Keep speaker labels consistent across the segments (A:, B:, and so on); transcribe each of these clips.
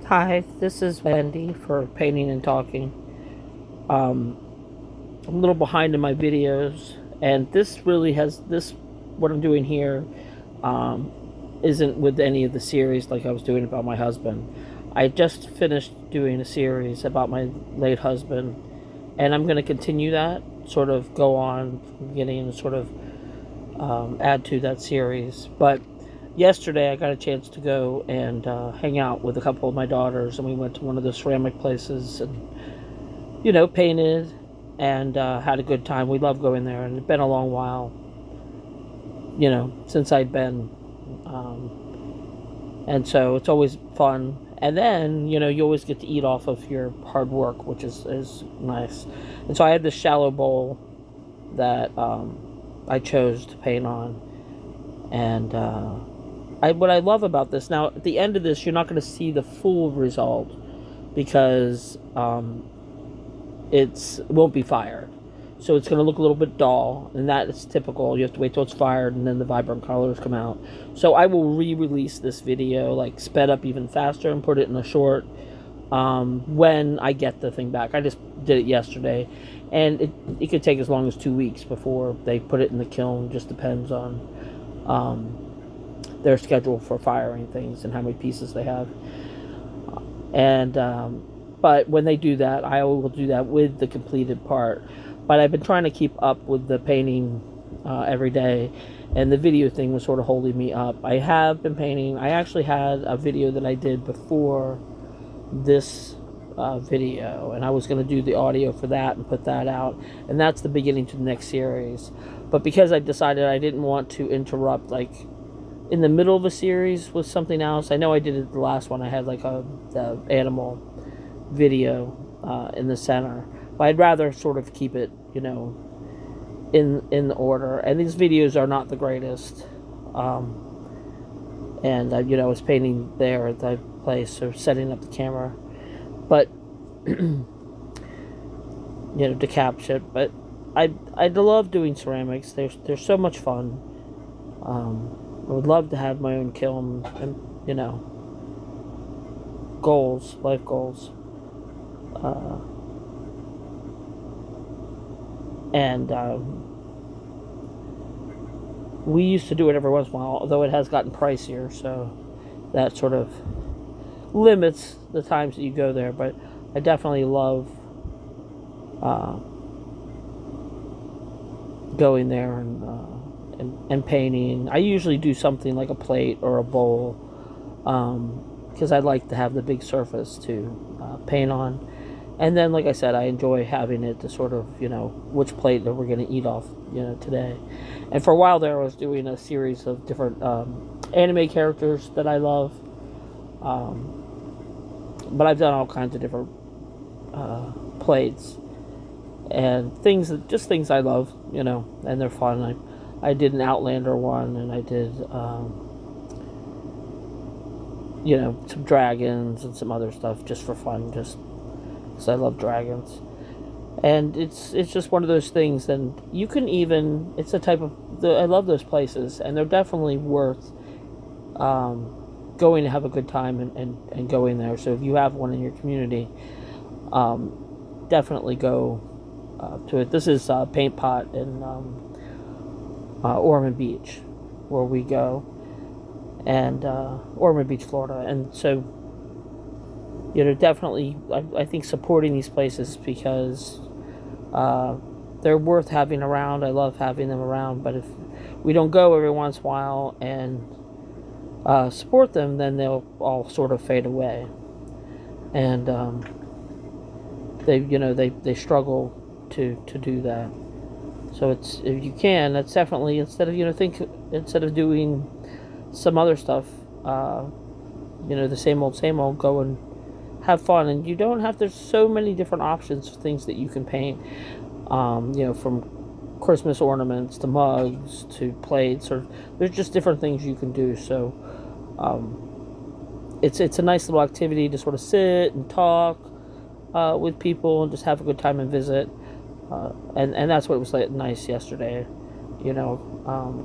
A: Hi, this is Wendy for Painting and Talking. Um, I'm a little behind in my videos, and this really has this what I'm doing here um, isn't with any of the series like I was doing about my husband. I just finished doing a series about my late husband, and I'm going to continue that, sort of go on from the beginning and sort of add to that series. But yesterday I got a chance to go and hang out with a couple of my daughters, and we went to one of the ceramic places and, painted and had a good time. We love going there, and it's been a long while, since I'd been. And so it's always fun. And then, you always get to eat off of your hard work, which is nice. And so I had this shallow bowl that I chose to paint on. And what I love about this, now at the end of this, you're not going to see the full result because it won't be fired. So it's going to look a little bit dull, and that is typical. You have to wait till it's fired, and then the vibrant colors come out. So I will re-release this video, like sped up even faster, and put it in a short when I get the thing back. I just did it yesterday, and it could take as long as 2 weeks before they put it in the kiln. Just depends on their schedule for firing things and how many pieces they have. And but when they do that, I will do that with the completed part. But I've been trying to keep up with the painting every day, and the video thing was sort of holding me up. I have been painting. I actually had a video that I did before this video, and I was going to do the audio for that and put that out, and that's the beginning to the next series. But because I decided I didn't want to interrupt, like, in the middle of a series with something else. I know I did it the last one. I had like the animal video in the center, but I'd rather sort of keep it, in the order. And these videos are not the greatest. And I was painting there at the place, so setting up the camera, but to capture it. But I love doing ceramics. They're so much fun. I would love to have my own kiln and, life goals. And we used to do it every once in a while, although it has gotten pricier, so that sort of limits the times that you go there. But I definitely love going there and painting. I usually do something like a plate or a bowl, because I like to have the big surface to paint on. And then, like I said, I enjoy having it to sort of, which plate that we're going to eat off, today. And for a while there, I was doing a series of different anime characters that I love. But I've done all kinds of different plates and things I love, and they're fun. I did an Outlander one, and I did, some dragons and some other stuff just for fun, just because I love dragons. And it's just one of those things, and you can even, it's a type of, I love those places, and they're definitely worth going to have a good time and going there. So if you have one in your community, definitely go to it. This is Paint Pot in Ormond Beach, where we go, and Ormond Beach, Florida. And so, definitely, I think supporting these places, because they're worth having around. I love having them around, but if we don't go every once in a while and support them, then they'll all sort of fade away. And they struggle to do that. So it's, if you can, that's definitely, instead of doing some other stuff, the same old, go and have fun. And you don't have, there's so many different options of things that you can paint, from Christmas ornaments to mugs to plates, or there's just different things you can do. So it's a nice little activity to sort of sit and talk with people and just have a good time and visit. And that's what was like nice yesterday. A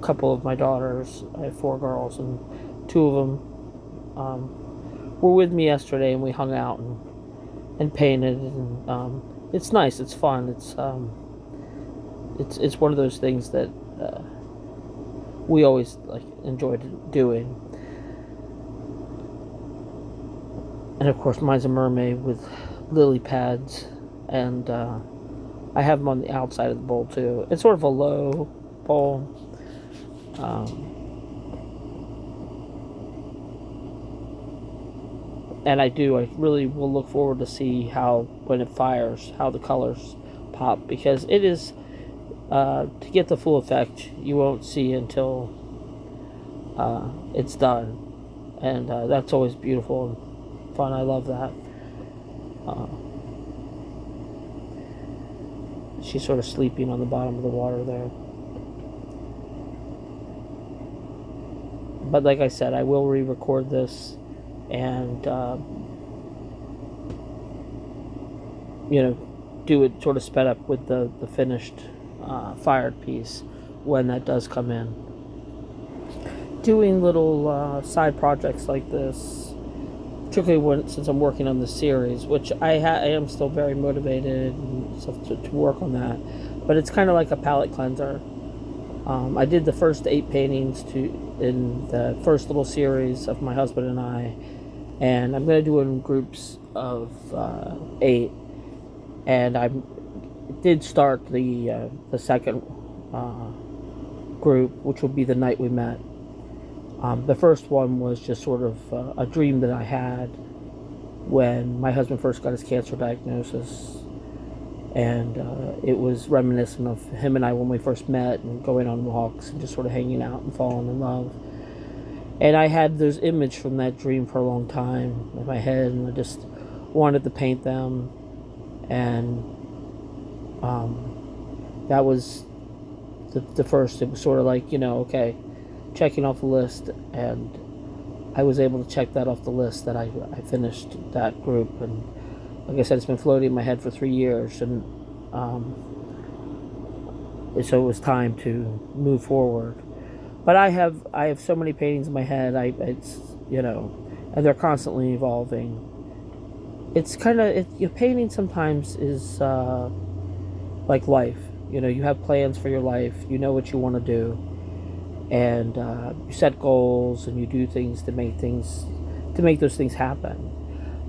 A: couple of my daughters, I have 4 girls, and 2 of them were with me yesterday, and we hung out and painted, and it's nice. It's fun. It's one of those things that we always enjoyed doing. And of course, mine's a mermaid with lily pads, and I have them on the outside of the bowl too. It's sort of a low bowl. And I really will look forward to see how, when it fires, how the colors pop, because it is, to get the full effect, you won't see until it's done. And that's always beautiful and fun. I love that. She's sort of sleeping on the bottom of the water there. But like I said, I will re-record this and do it sort of sped up with the finished fired piece when that does come in. Doing little side projects like this, particularly since I'm working on the series, which I am still very motivated and stuff to work on that, but it's kind of like a palette cleanser. I did the first 8 paintings in the first little series of my husband and I, and I'm going to do it in groups of 8. And I did start the second group, which will be the night we met. The first one was just sort of a dream that I had when my husband first got his cancer diagnosis. And it was reminiscent of him and I when we first met, and going on walks and just sort of hanging out and falling in love. And I had those images from that dream for a long time in my head, and I just wanted to paint them. And that was the first. It was sort of like, okay, checking off the list, and I was able to check that off the list, that I finished that group. And like I said, it's been floating in my head for 3 years, and so it was time to move forward. But I have so many paintings in my head. And they're constantly evolving. It's kind of painting sometimes is like life. You have plans for your life. You know what you want to do, and you set goals, and you do things to make those things happen.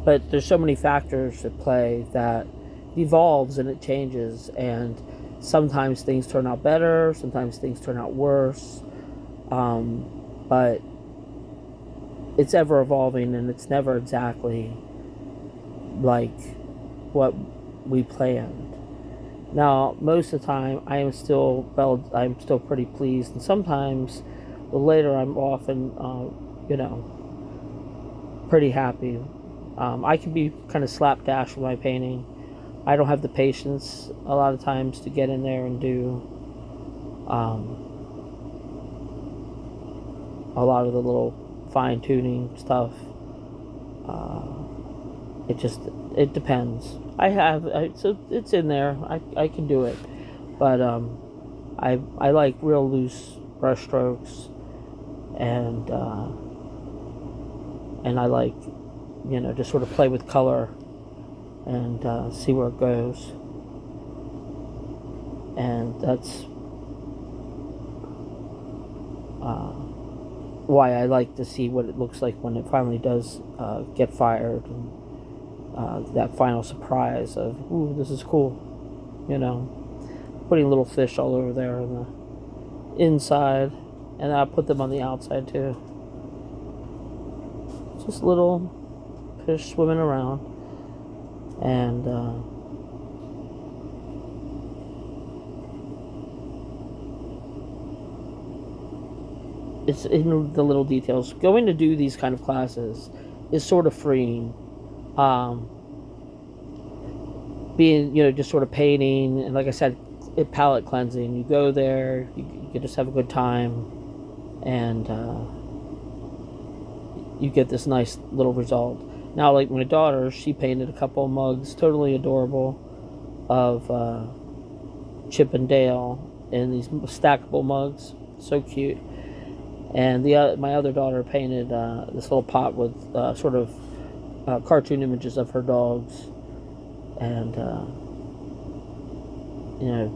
A: But there's so many factors at play that evolves and it changes, and sometimes things turn out better, sometimes things turn out worse, but it's ever evolving, and it's never exactly like what we planned. Now, most of the time, I'm still pretty pleased, and sometimes later I'm often pretty happy. I can be kind of slapdash with my painting. I don't have the patience a lot of times to get in there and do a lot of the little fine-tuning stuff. It depends. So it's in there. I can do it, but I like real loose brush strokes, and I like just sort of play with color and see where it goes. And that's why I like to see what it looks like when it finally does get fired, and that final surprise of, ooh, this is cool. Putting little fish all over there on the inside, and I'll put them on the outside too. Just little fish swimming around, and it's in the little details. Going to do these kind of classes is sort of freeing. Being, just sort of painting, and like I said, palette cleansing. You go there, you can just have a good time, and you get this nice little result. Now, like my daughter, she painted a couple of mugs, totally adorable, of Chip and Dale, in these stackable mugs, so cute. And my other daughter painted this little pot with sort of cartoon images of her dogs, and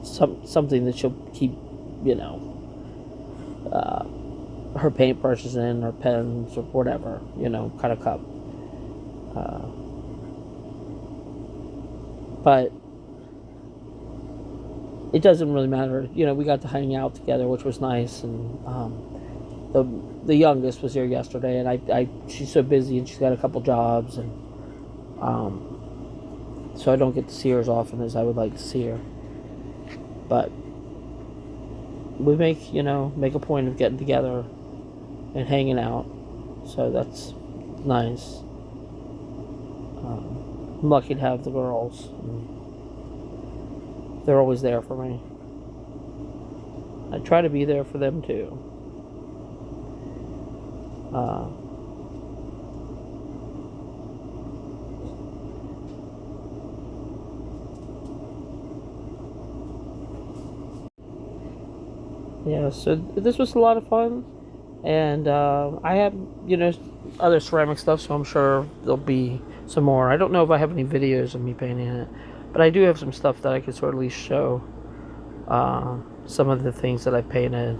A: something that she'll keep, her paintbrushes in, or pens, or whatever, kind of cup. But it doesn't really matter. We got to hang out together, which was nice, and the youngest was here yesterday, and she's so busy, and she's got a couple jobs, and so I don't get to see her as often as I would like to see her. But we make a point of getting together and hanging out, so that's nice. I'm lucky to have the girls. They're always there for me. I try to be there for them too. Yeah, so this was a lot of fun, and I have other ceramic stuff, so I'm sure there'll be some more. I don't know if I have any videos of me painting it, but I do have some stuff that I could sort of at least show some of the things that I painted.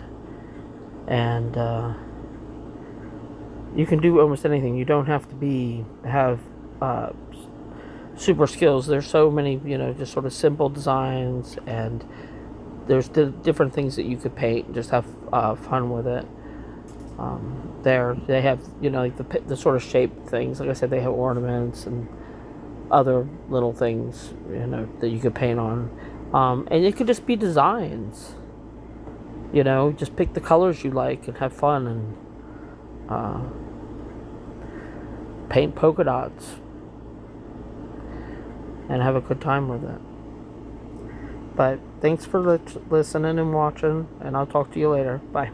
A: And you can do almost anything. You don't have to have super skills. There's so many just sort of simple designs, and there's different things that you could paint and just have fun with it. They have like the sort of shaped things. Like I said, they have ornaments and other little things that you could paint on, and it could just be designs. Just pick the colors you like and have fun, and paint polka dots and have a good time with it. But thanks for listening and watching, and I'll talk to you later. Bye.